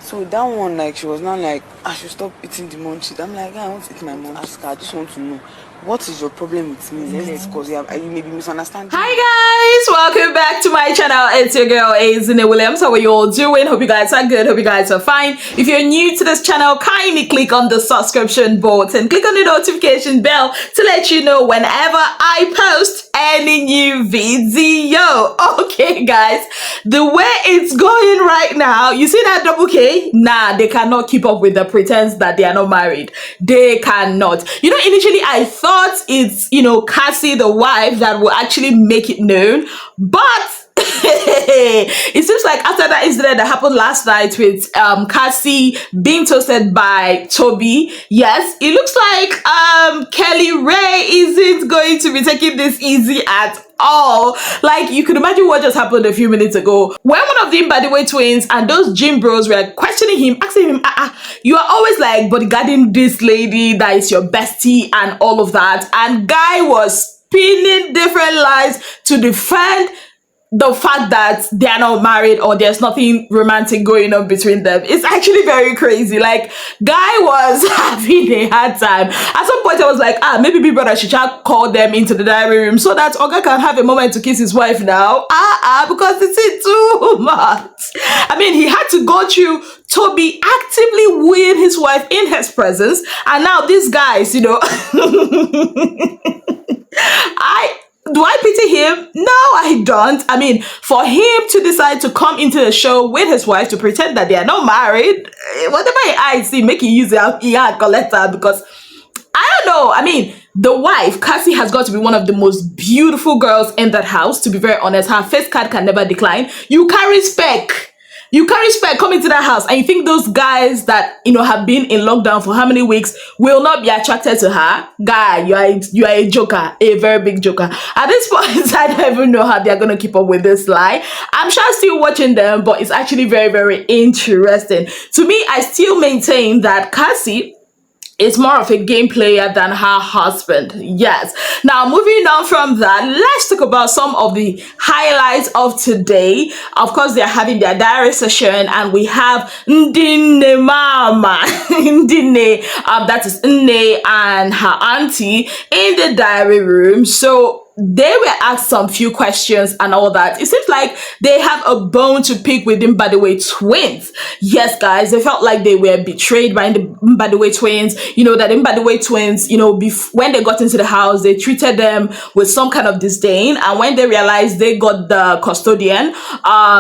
So that one, like, she was not like, I should stop eating the munchies. I'm like, I want to eat my munchies. Ask her, I just want to know, what is your problem with me? Because you may be misunderstanding. Hi guys, welcome back to my channel. It's your girl Azine Williams. How are you all doing? Hope you guys are good. Hope you guys are fine. If you're new to this channel, kindly click on the subscription button, click on the notification bell to let you know whenever I post any new video. Okay guys, the way it's going right now, you see that Doublekay? Nah, they cannot keep up with the pretense that they are not married. They cannot. You know, initially I thought it's, Cassie, the wife, that will actually make it known, but it seems like after that incident that happened last night with Cassie being toasted by Toby, yes, it looks like Kelly Ray isn't going to be taking this easy at all. Like, you could imagine what just happened a few minutes ago when one of the Mbadiwe twins and those gym bros were questioning him, asking him, you are always like bodyguarding this lady that is your bestie and all of that, and guy was spinning different lies to defend the fact that they are not married or there's nothing romantic going on between them. It's actually very crazy. Like, guy was having a hard time. At some point I was like, maybe Big Brother should just call them into the diary room so that Oga can have a moment to kiss his wife now. Because it's too much. I mean, he had to go through Toby actively wooing his wife in his presence, and now these guys, do I pity him? No, I don't. I mean, for him to decide to come into the show with his wife to pretend that they are not married, whatever I see, make it use a collector, because I don't know. I mean, the wife, Cassie, has got to be one of the most beautiful girls in that house, to be very honest. Her face card can never decline. You carry spec. You carry spec coming to that house, and you think those guys that have been in lockdown for how many weeks will not be attracted to her? Guy, you are a joker, a very big joker. At this point, I don't even know how they're gonna keep up with this lie. I'm sure still watching them, but it's actually very, very interesting. To me, I still maintain that Cassie is more of a game player than her husband. Yes. Now, moving on from that, let's talk about some of the highlights of today. Of course, they're having their diary session, and we have Ndine Mama, Ndine, that is Nne and her auntie in the diary room. So they were asked some few questions and all that. It seems like they have a bone to pick with the Mbadiwe twins. Yes, guys, they felt like they were betrayed by the Mbadiwe twins. That the Mbadiwe twins, when they got into the house, they treated them with some kind of disdain. And when they realized they got the custodian,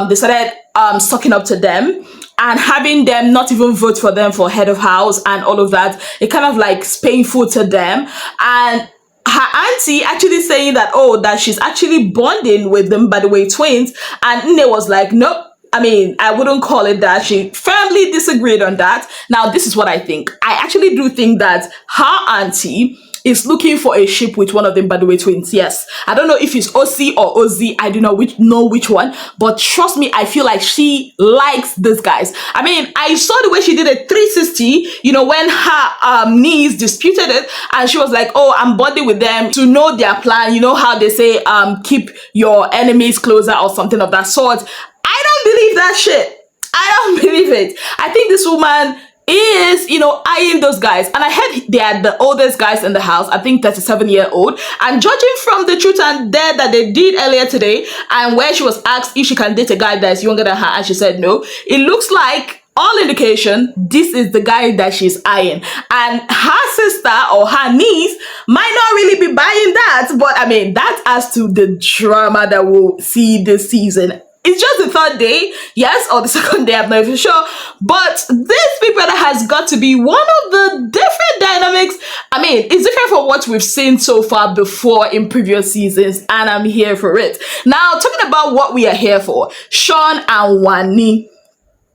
they started sucking up to them and having them not even vote for them for head of house and all of that. It kind of like painful to them. And her auntie actually saying that, that she's actually bonding with them by the way twins, and Nne was like, nope. I mean, I wouldn't call it that. She firmly disagreed on that. Now, this is what I think. I actually do think that her auntie is looking for a ship with one of them by the way twins. Yes, I don't know if it's OC or OZ. I do not know which one, but trust me, I feel like she likes these guys. I mean, I saw the way she did a 360, when her niece disputed it, and she was like, I'm bonding with them to know their plan. You know how they say, keep your enemies closer or something of that sort. I don't believe that shit. I don't believe it. I think this woman is, eyeing those guys. And I heard they are the oldest guys in the house, I think 37-year-old. And judging from the truth and dare that they did earlier today, and where she was asked if she can date a guy that's younger than her, and she said no, it looks like, all indication, this is the guy that she's eyeing. And her sister or her niece might not really be buying that. But I mean, that adds to the drama that we'll see this season. It's just the third day, yes, or the second day, I'm not even sure. But this Big Brother has got to be one of the different dynamics. I mean, it's different from what we've seen so far before in previous seasons, and I'm here for it. Now, talking about what we are here for, Sean and Wani.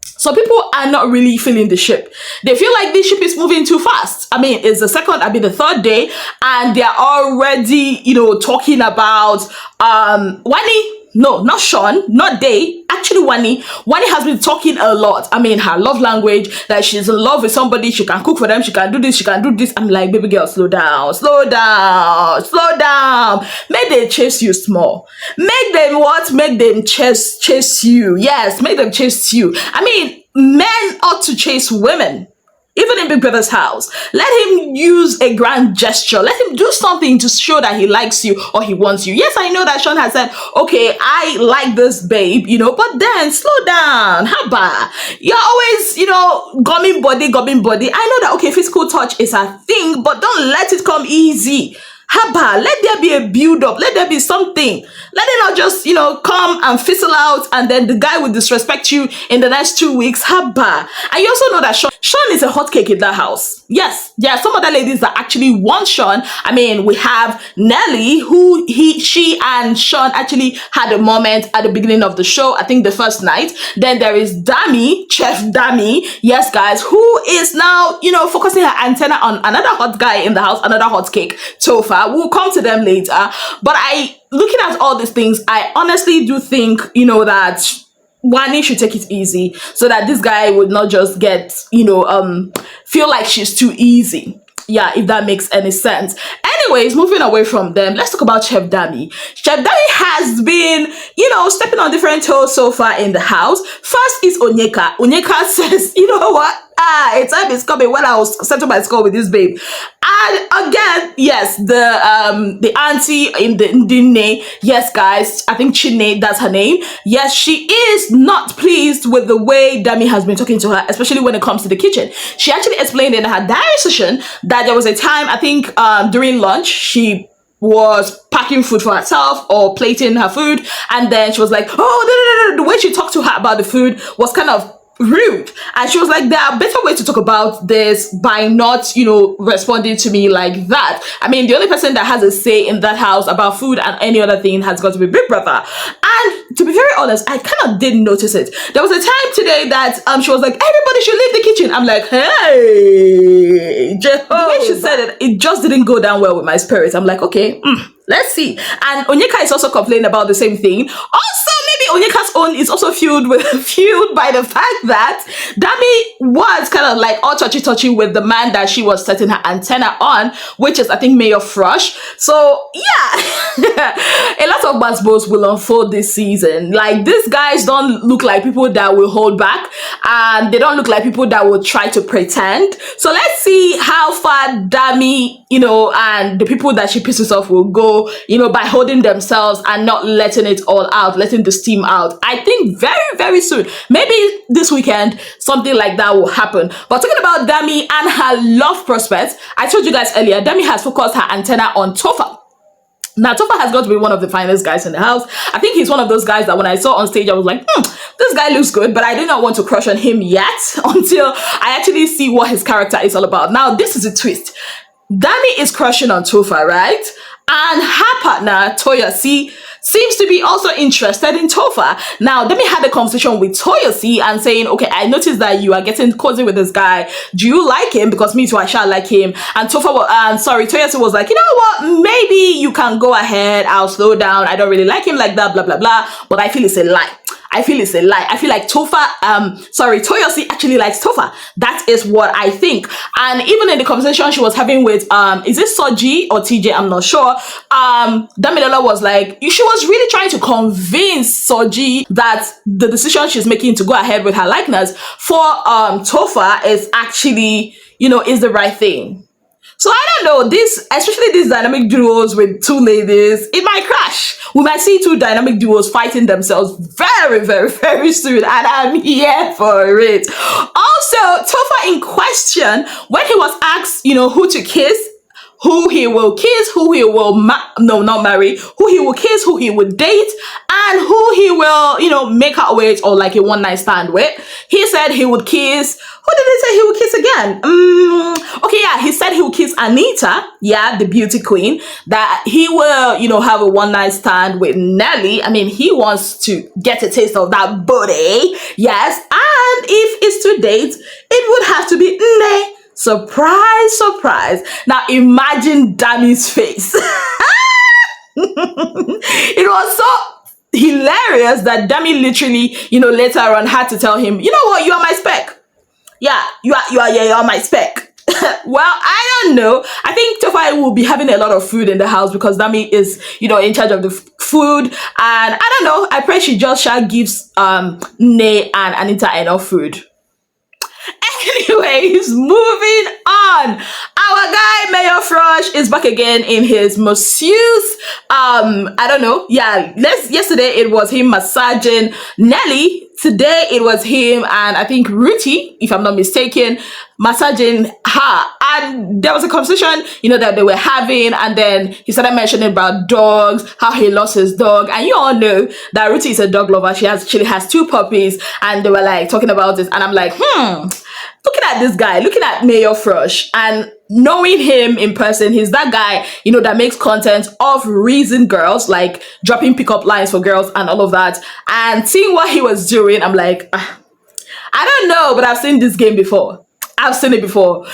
So people are not really feeling the ship. They feel like this ship is moving too fast. I mean, it's the third day, and they're already, talking about Wani. No, not Sean, not they. Actually, Wani has been talking a lot. I mean, her love language, that she's in love with somebody, she can cook for them, she can do this, she can do this. I'm like, baby girl, slow down, slow down, slow down. Make them chase you small. Make them what? Make them chase you. Yes, make them chase you. I mean, men ought to chase women. Even in Big Brother's house, let him use a grand gesture. Let him do something to show that he likes you or he wants you. Yes, I know that Sean has said, okay, I like this babe, but then slow down. Haba. You're always, gumming body. I know that, okay, physical touch is a thing, but don't let it come easy. Haba, let there be a build up. Let there be something. Let it not just, come and fizzle out and then the guy will disrespect you in the next 2 weeks. Haba. And you also know that Sean is a hotcake in that house. Yes, there are some other ladies that actually want Sean. I mean, we have Nelly, who she and Sean actually had a moment at the beginning of the show. I think the first night. Then there is Dami, Chef Dami. Yes, guys, who is now, focusing her antenna on another hot guy in the house, another hotcake, Tofa. We'll come to them later. But looking at all these things, I honestly do think, that Wani should take it easy so that this guy would not just get, feel like she's too easy. Yeah, if that makes any sense. Anyways, moving away from them, let's talk about Chef Dami. Chef Dami has been, stepping on different toes so far in the house. First is Onyeka. Onyeka says, you know what? A time is coming when I will settle my score with this babe. And again, yes, the auntie in the Ndine, yes, guys, I think Chine, that's her name. Yes, she is not pleased with the way Dami has been talking to her, especially when it comes to the kitchen. She actually explained in her diary session that there was a time, I think during lunch, she was packing food for herself or plating her food, and then she was like, oh, no. The way she talked to her about the food was kind of rude, and she was like, there are better ways to talk about this by not responding to me like that. I mean, the only person that has a say in that house about food and any other thing has got to be Big Brother. And to be very honest, I kind of didn't notice it. There was a time today that she was like, everybody should leave the kitchen. I'm like, hey, the way she said it just didn't go down well with my spirit. I'm like, okay, let's see. And Onyeka is also complaining about the same thing. Also, maybe Onyeka's own is also fueled by the fact that Dami was kind of like all touchy with the man that she was setting her antenna on, which is, I think, Mayor Frush. So yeah, a lot of basbos will unfold this season. Like, these guys don't look like people that will hold back, and they don't look like people that will try to pretend. So let's see how far Dami, and the people that she pisses off will go, by holding themselves and not letting it all out, letting the steam out. I think very, very soon, maybe this weekend, something like that will happen. But talking about Dami and her love prospects, I told you guys earlier, Dami has focused her antenna on Tofa. Now, Tofa has got to be one of the finest guys in the house. I think he's one of those guys that when I saw on stage, I was like, this guy looks good, but I did not want to crush on him yet until I actually see what his character is all about. Now, this is a twist. Dami is crushing on Tofa, right? And her partner, Toyosi, seems to be also interested in Tofa. Now, Dami had a conversation with Toyosi and saying, okay, I noticed that you are getting cozy with this guy. Do you like him? Because me too, I shall like him. And Toyosi was like, you know what? Maybe you can go ahead. I'll slow down. I don't really like him like that, blah, blah, blah. But I feel it's a lie. I feel like Toyosi actually likes Tofa. That is what I think. And even in the conversation she was having with, is it Soji or TJ? I'm not sure. Damilola was like, she was really trying to convince Soji that the decision she's making to go ahead with her likeness for Tofa is actually, is the right thing. So I don't know, especially these dynamic duos with two ladies, it might crash. We might see two dynamic duos fighting themselves very, very, very soon, and I'm here for it. Also, Tofa in question, when he was asked, who to kiss, who he will kiss, who he will not marry, who he will kiss, who he would date, and who he will, make out with or like a one-night stand with. He said he would kiss. Who did he say he would kiss again? Okay, yeah, he said he would kiss Anita, yeah, the beauty queen. That he will, have a one-night stand with Nelly. I mean, he wants to get a taste of that booty, yes. And if it's to date, it would have to be Nne. Surprise, surprise. Now imagine Dami's face. It was so hilarious that Dami literally, later on had to tell him, you know what, you are my spec. Yeah, you are my spec. Well, I don't know. I think Tofa will be having a lot of food in the house because Dami is, in charge of the food. And I don't know. I pray she just gives Nne and Anita enough food. Anyways, moving on. Our guy Mayor Frosh is back again in his masseuse. I don't know. Yeah, yesterday it was him massaging Nelly. Today it was him and I think Ruthie, if I'm not mistaken, massaging her. And there was a conversation, that they were having, and then he started mentioning about dogs, how he lost his dog. And you all know that Ruthie is a dog lover. She has 2 puppies, and they were like talking about this. And I'm like, looking at this guy, looking at Mayor Frosh, and knowing him in person, he's that guy, that makes content of raising girls, like dropping pickup lines for girls and all of that. And seeing what he was doing, I'm like, I don't know, but I've seen this game before. I've seen it before.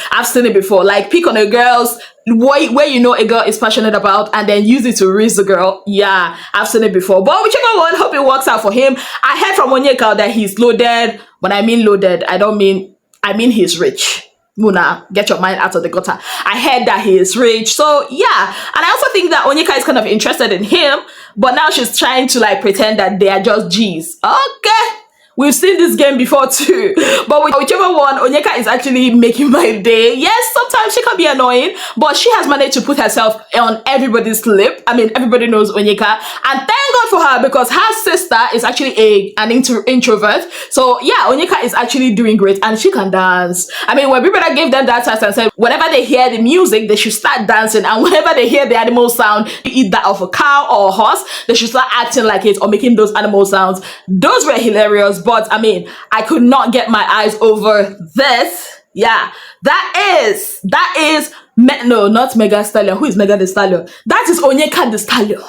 Like, pick on a girl's where a girl is passionate about and then use it to raise the girl. Yeah, I've seen it before. But whichever one, hope it works out for him. I heard from Onyeka that he's loaded. When I mean loaded, I mean he's rich. Muna, get your mind out of the gutter. I heard that he is rich. So yeah. And I also think that Onyeka is kind of interested in him. But now she's trying to like pretend that they are just G's. Okay. We've seen this game before too. But whichever one, Onyeka is actually making my day. Yes, sometimes she can be annoying, but she has managed to put herself on everybody's lip. I mean, everybody knows Onyeka. And thank God for her, because her sister is actually an introvert. So yeah, Onyeka is actually doing great and she can dance. I mean, when people that gave them that task and said, whenever they hear the music, they should start dancing. And whenever they hear the animal sound, either that of a cow or a horse, they should start acting like it or making those animal sounds. Those were hilarious. But I mean, I could not get my eyes over this. Yeah, that is no, not Mega Stallion. Who is Mega the Stallion? That is Onyeka the Stallion.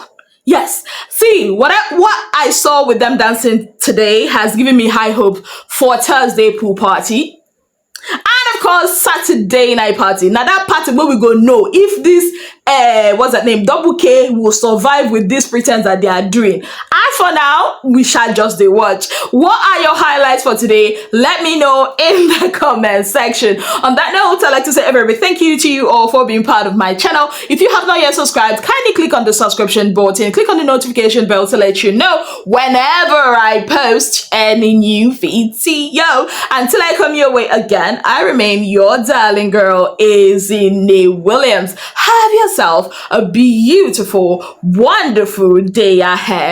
Yes. See, what I saw with them dancing today has given me high hope for Thursday pool party. And of course, Saturday night party. Now that party where we go know if this what's that name, Doublekay, will survive with this pretense that they are doing. As for now, we shall just watch. What are your highlights for today? Let me know in the comment section. On that note, I'd like to say a very big thank you to you all for being part of my channel. If you have not yet subscribed, kindly click on the subscription button, click on the notification bell to let you know whenever I post any new video. Until I come your way again, I remain your darling girl, Izzy Williams. Have yourself a beautiful, wonderful day ahead.